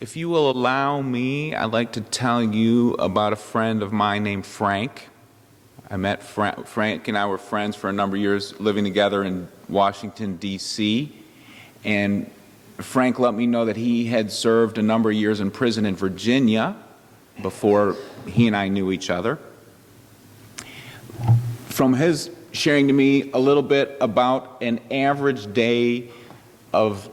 If you will allow me, I'd like to tell you about a friend of mine named Frank. I met Frank and I were friends for a number of years living together in Washington, D.C. And Frank let me know that he had served a number of years in prison in Virginia before he and I knew each other. From his sharing to me a little bit about an average day of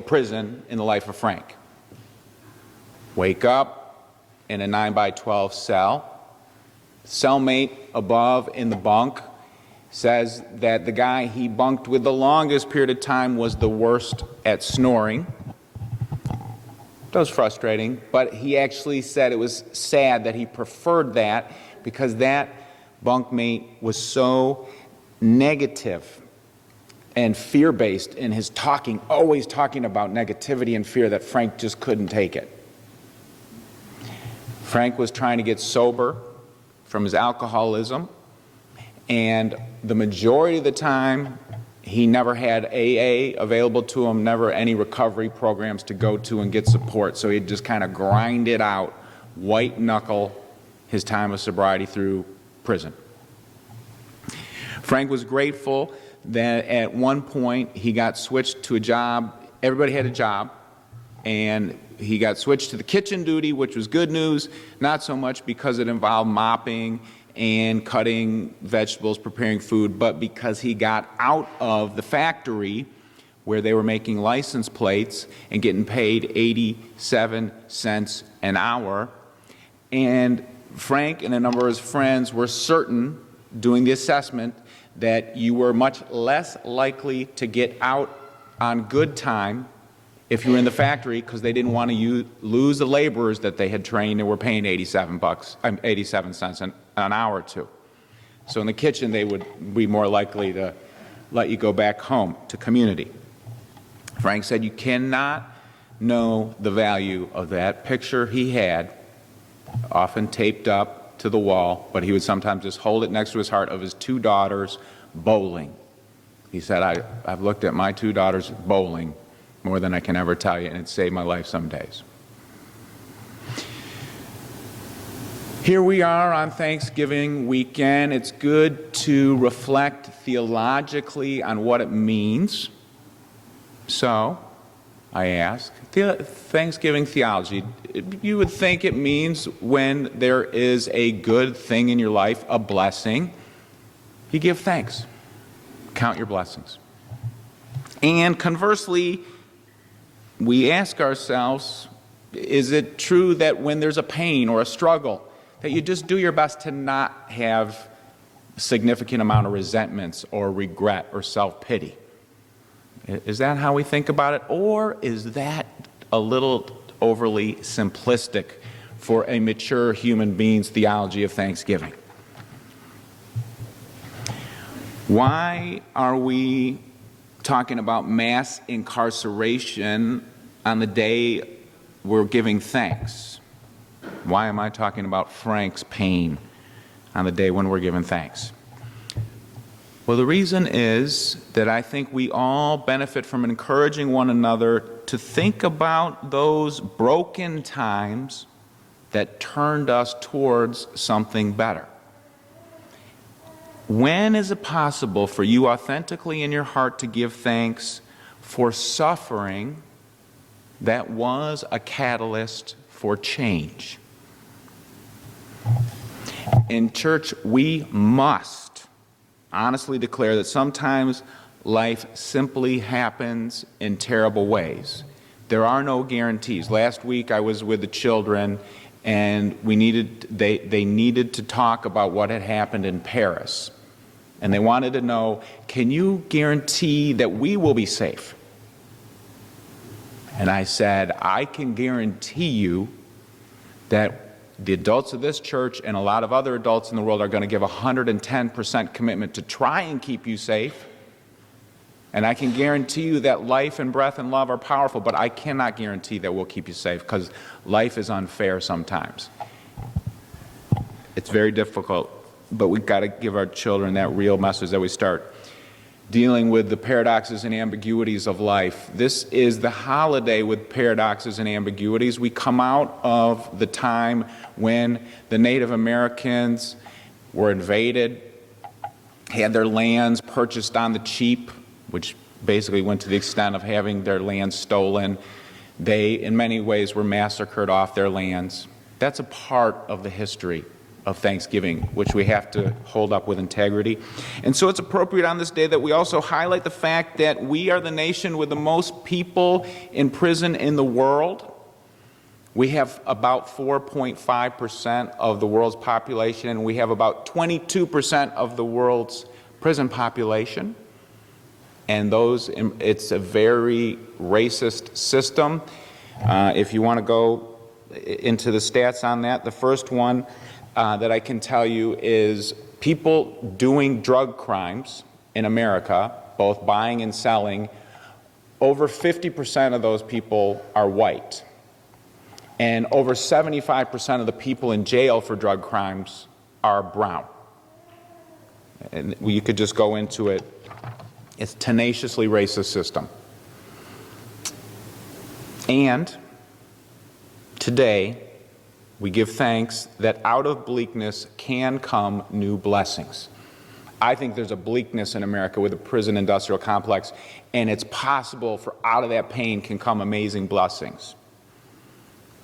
prison in the life of Frank. Wake up in a 9x12 cell. Cellmate above in the bunk says that the guy he bunked with the longest period of time was the worst at snoring. That was frustrating, but he actually said it was sad that he preferred that because that bunkmate was so negative and fear-based in his talking, always talking about negativity and fear, that Frank just couldn't take it. Frank was trying to get sober from his alcoholism, and the majority of the time he never had AA available to him, never any recovery programs to go to and get support, so he'd just kind of grind it out, white knuckle his time of sobriety through prison. Frank was grateful that at one point he got switched to a job. Everybody had a job, and he got switched to the kitchen duty, which was good news, not so much because it involved mopping and cutting vegetables, preparing food, but because he got out of the factory where they were making license plates and getting paid 87 cents an hour. And Frank and a number of his friends were certain, doing the assessment, that you were much less likely to get out on good time if you were in the factory, because they didn't want to lose the laborers that they had trained and were paying 87 cents an hour to. So in the kitchen, they would be more likely to let you go back home to community. Frank said you cannot know the value of that picture he had, often taped up to the wall, but he would sometimes just hold it next to his heart, of his two daughters bowling. He said, I've looked at my two daughters bowling more than I can ever tell you, and it saved my life some days. Here we are on Thanksgiving weekend. It's good to reflect theologically on what it means. So, I ask, Thanksgiving theology, you would think it means when there is a good thing in your life, a blessing, you give thanks. Count your blessings. And conversely, we ask ourselves, is it true that when there's a pain or a struggle, that you just do your best to not have a significant amount of resentments or regret or self-pity? Is that how we think about it? Or is that a little overly simplistic for a mature human being's theology of Thanksgiving? Why are we talking about mass incarceration on the day we're giving thanks? Why am I talking about Frank's pain on the day when we're giving thanks? Well, the reason is that I think we all benefit from encouraging one another to think about those broken times that turned us towards something better. When is it possible for you authentically in your heart to give thanks for suffering that was a catalyst for change? In church, we must honestly declare that sometimes life simply happens in terrible ways. There are no guarantees. Last week I was with the children, and they needed to talk about what had happened in Paris. And they wanted to know, can you guarantee that we will be safe? And I said, I can guarantee you that the adults of this church and a lot of other adults in the world are going to give 110% commitment to try and keep you safe. And I can guarantee you that life and breath and love are powerful, but I cannot guarantee that we'll keep you safe, because life is unfair sometimes. It's very difficult, but we've got to give our children that real message that we start. dealing with the paradoxes and ambiguities of life. This is the holiday with paradoxes and ambiguities. We come out of the time when the Native Americans were invaded, had their lands purchased on the cheap, which basically went to the extent of having their lands stolen. They, in many ways, were massacred off their lands. That's a part of the history of Thanksgiving, which we have to hold up with integrity. And so it's appropriate on this day that we also highlight the fact that we are the nation with the most people in prison in the world. We have about 4.5% of the world's population, and we have about 22% of the world's prison population. And it's a very racist system. If you want to go into the stats on that, the first one that I can tell you is people doing drug crimes in America, both buying and selling, over 50% of those people are white. And over 75% of the people in jail for drug crimes are brown. And you could just go into it. It's a tenaciously racist system. And today, we give thanks that out of bleakness can come new blessings. I think there's a bleakness in America with the prison industrial complex, and it's possible for out of that pain can come amazing blessings.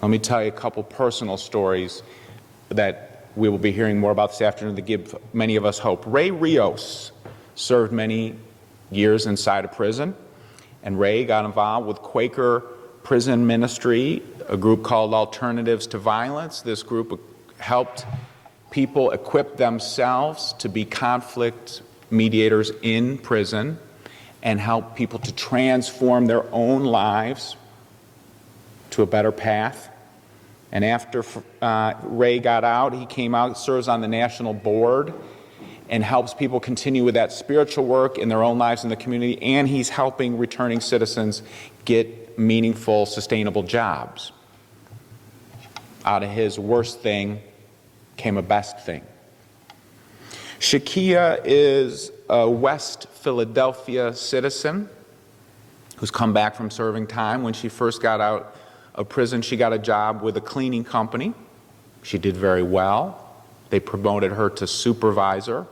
Let me tell you a couple personal stories that we will be hearing more about this afternoon that give many of us hope. Ray Rios served many years inside a prison, and Ray got involved with Quaker prison ministry, a group called Alternatives to Violence. This group helped people equip themselves to be conflict mediators in prison and help people to transform their own lives to a better path. And after Ray got out, he came out, serves on the national board, and helps people continue with that spiritual work in their own lives in the community, and he's helping returning citizens get meaningful, sustainable jobs. Out of his worst thing came a best thing. Shakia is a West Philadelphia citizen who's come back from serving time. When she first got out of prison, she got a job with a cleaning company. She did very well. They promoted her to supervisor.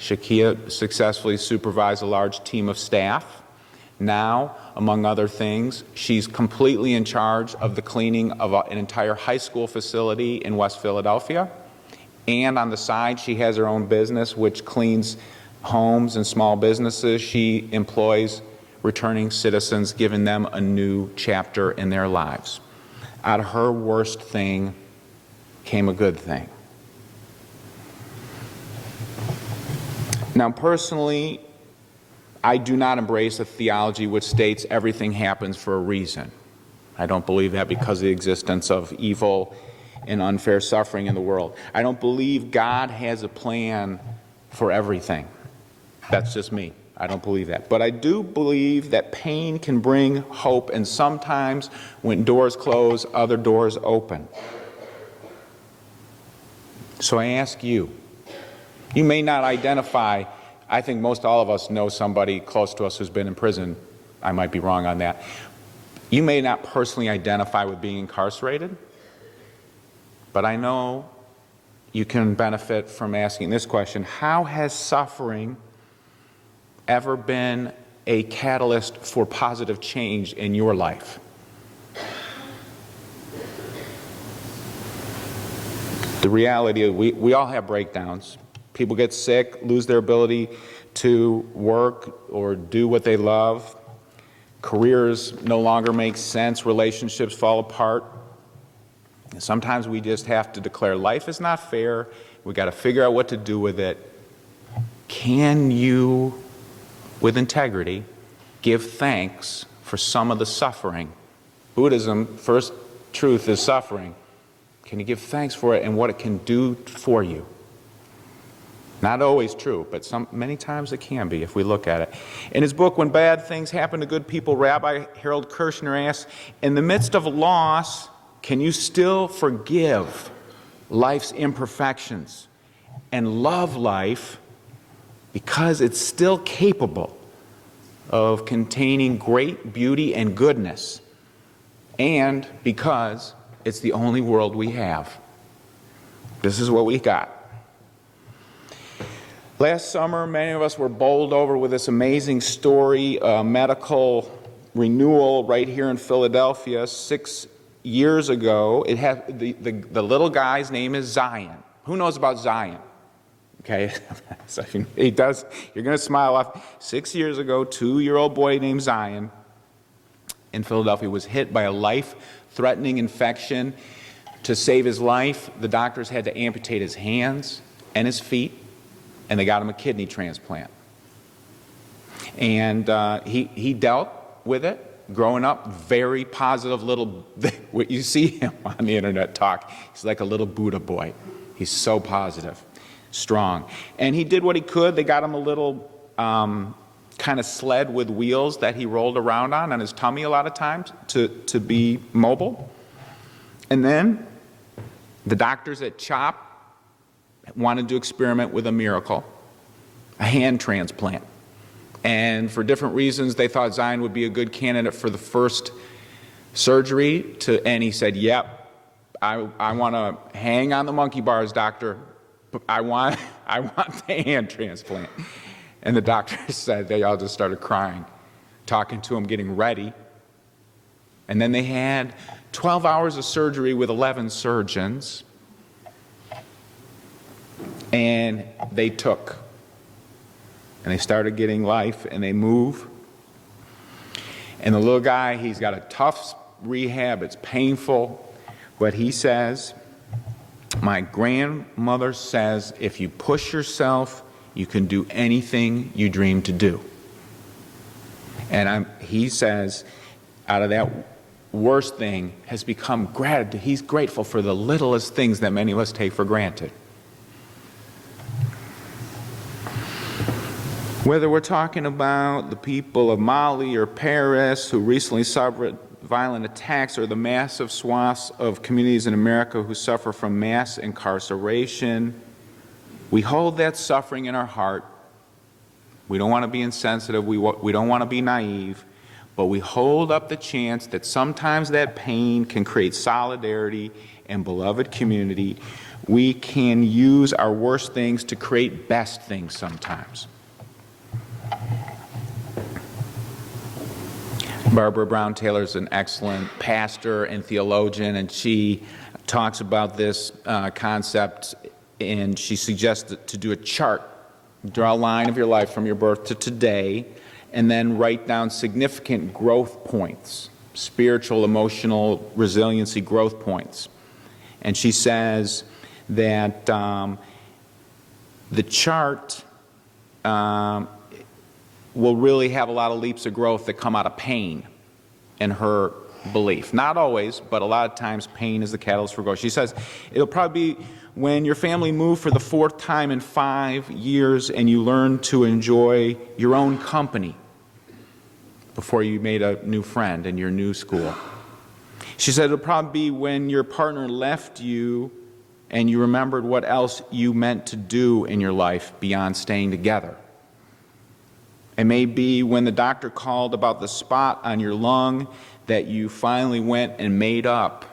Shakia successfully supervised a large team of staff. Now, among other things, she's completely in charge of the cleaning of an entire high school facility in West Philadelphia. And on the side, she has her own business which cleans homes and small businesses. She employs returning citizens, giving them a new chapter in their lives. Out of her worst thing came a good thing. Now, personally, I do not embrace a theology which states everything happens for a reason. I don't believe that because of the existence of evil and unfair suffering in the world. I don't believe God has a plan for everything. That's just me. I don't believe that. But I do believe that pain can bring hope, and sometimes when doors close, other doors open. So I ask you, you may not identify, I think most all of us know somebody close to us who's been in prison. I might be wrong on that. You may not personally identify with being incarcerated, but I know you can benefit from asking this question: how has suffering ever been a catalyst for positive change in your life? The reality is we all have breakdowns. People get sick, lose their ability to work or do what they love. Careers no longer make sense. Relationships fall apart. And sometimes we just have to declare life is not fair. We got to figure out what to do with it. Can you, with integrity, give thanks for some of the suffering? Buddhism, first truth is suffering. Can you give thanks for it and what it can do for you? Not always true, but many times it can be if we look at it. In his book, When Bad Things Happen to Good People, Rabbi Harold Kirshner asks, in the midst of loss, can you still forgive life's imperfections and love life because it's still capable of containing great beauty and goodness, and because it's the only world we have. This is what we got. Last summer, many of us were bowled over with this amazing story, a medical renewal right here in Philadelphia 6 years ago. It had the little guy's name is Zion. Who knows about Zion? Okay, so he does. You're going to smile off. 6 years ago, 2-year-old boy named Zion in Philadelphia was hit by a life-threatening infection. To save his life, the doctors had to amputate his hands and his feet, and they got him a kidney transplant. And he dealt with it. Growing up, very positive little, what you see him on the internet talk, he's like a little Buddha boy. He's so positive, strong. And he did what he could. They got him a little kind of sled with wheels that he rolled around on his tummy a lot of times to be mobile. And then the doctors at CHOP wanted to experiment with a miracle, a hand transplant. And for different reasons, they thought Zion would be a good candidate for the first surgery. And he said, yep, I want to hang on the monkey bars, doctor. I want the hand transplant. And the doctor said, they all just started crying, talking to him, getting ready. And then they had 12 hours of surgery with 11 surgeons. And they took. And they started getting life, and they move. And the little guy, he's got a tough rehab. It's painful. But he says, my grandmother says, if you push yourself, you can do anything you dream to do. And he says, out of that worst thing has become gratitude. He's grateful for the littlest things that many of us take for granted. Whether we're talking about the people of Mali or Paris who recently suffered violent attacks, or the massive swaths of communities in America who suffer from mass incarceration, we hold that suffering in our heart. We don't want to be insensitive. We don't want to be naive. But we hold up the chance that sometimes that pain can create solidarity and beloved community. We can use our worst things to create best things sometimes. Barbara Brown Taylor is an excellent pastor and theologian, and she talks about this concept, and she suggests to do a chart. Draw a line of your life from your birth to today, and then write down significant growth points, spiritual, emotional, resiliency growth points. And she says that the chart will really have a lot of leaps of growth that come out of pain, in her belief. Not always, but a lot of times pain is the catalyst for growth. She says it'll probably be when your family moved for the 4th time in 5 years and you learn to enjoy your own company before you made a new friend in your new school. She said it'll probably be when your partner left you and you remembered what else you meant to do in your life beyond staying together. It may be when the doctor called about the spot on your lung that you finally went and made up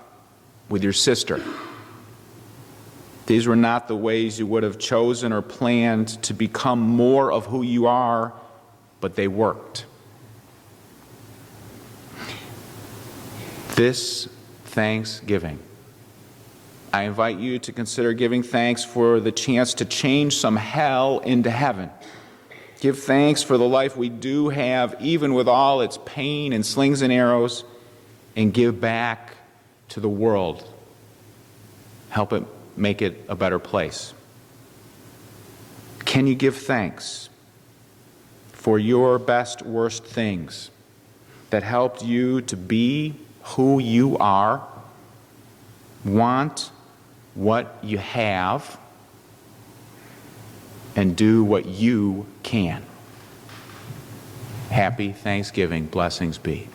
with your sister. These were not the ways you would have chosen or planned to become more of who you are, but they worked. This Thanksgiving, I invite you to consider giving thanks for the chance to change some hell into heaven. Give thanks for the life we do have, even with all its pain and slings and arrows, and give back to the world. Help it make it a better place. Can you give thanks for your best, worst things that helped you to be who you are, want what you have, and do what you can? Happy Thanksgiving. Blessings be.